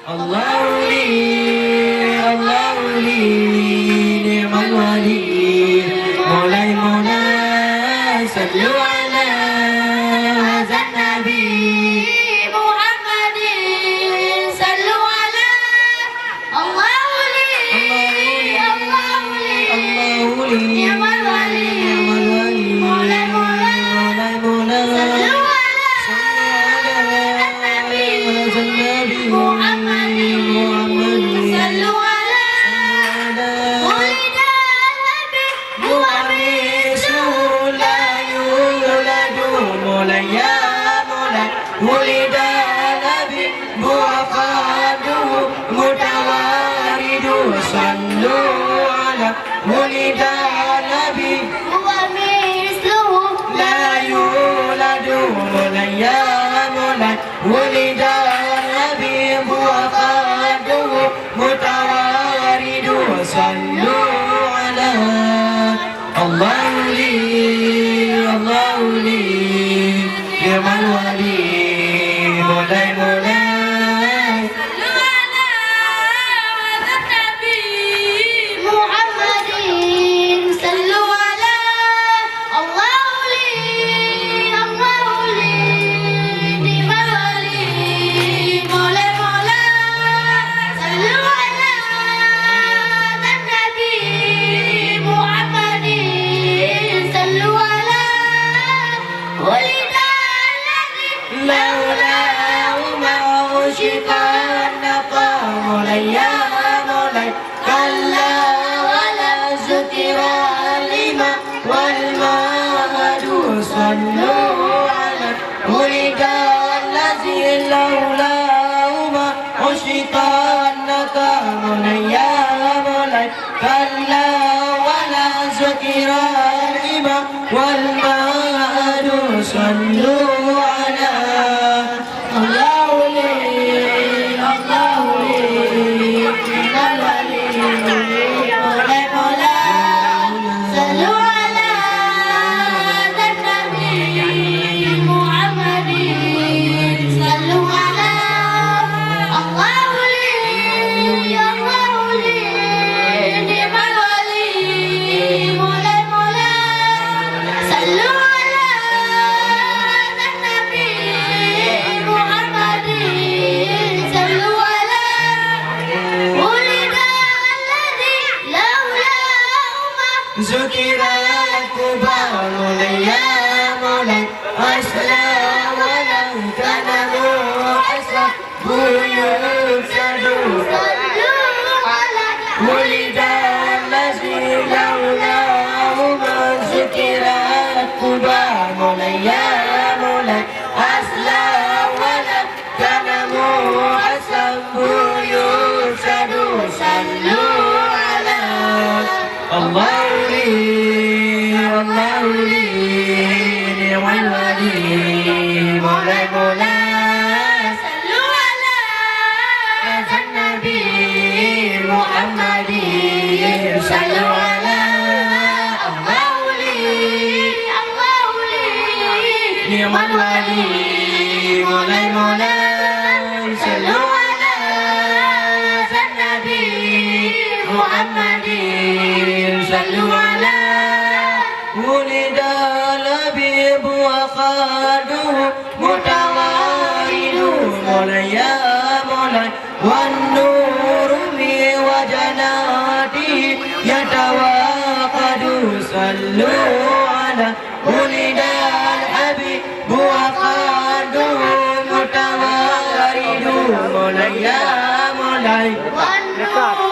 الله لي نعم الولي مولاي مولاي صلوا على هذا النبي محمد صلوا على الله لي الله لي نعم الولي مولاي مولاي صلوا على النبي محمد صلوا على ولد النبي ومثله لا يولد مولاي يا مولاي ولد النبي وفاده متوارد صلوا على ولد النبي ومثله لا يولد مولاي يا مولاي ولد النبي وفاده متوارد صلوا على الله لي نعم الولي مولاي مولاي صلوا على هذا النبي محمد صلوا على الله لي نعم الولي مولاي صلوا على هذا النبي محمد صلوا على ولد الذي لولاه ما عشق النقى مولاي يا مولاي كلا ولا ذكر لما والمهد صلوا على ولد الذي لولاه ما عشق النقى مولاي يا مولاي كلا ولا ذكر لما والمهد صلوا على الله لي نعم الولي مولاي صلوا على هذا النبي محمد صلوا على الله لي نعم الولي مولاي صلوا على هذا النبي محمد صلوا على ولد الذي لولاه ما ذكر الكبار مولاي يا مولاي أسلى ولو كان أسلى يفسدوا صلوا على ولد الذي لولاه ما ذكر الكبار مولاي يا مولاي أسلى ولو كان أسلى يفسدوا صلوا على الله لي نعم الولي مولاي مولاي صلوا على هذا النبي محمد صلوا على الله لي نعم الولي مولاي مولاي صلوا على هذا النبي محمد صلوا على ولد لبيب وخاده متوارد مولاي يا مولاي والنور في وجناته يتواقد صلوا على ولد الحبيب وخاده متوارد مولاي يا مولاي والنور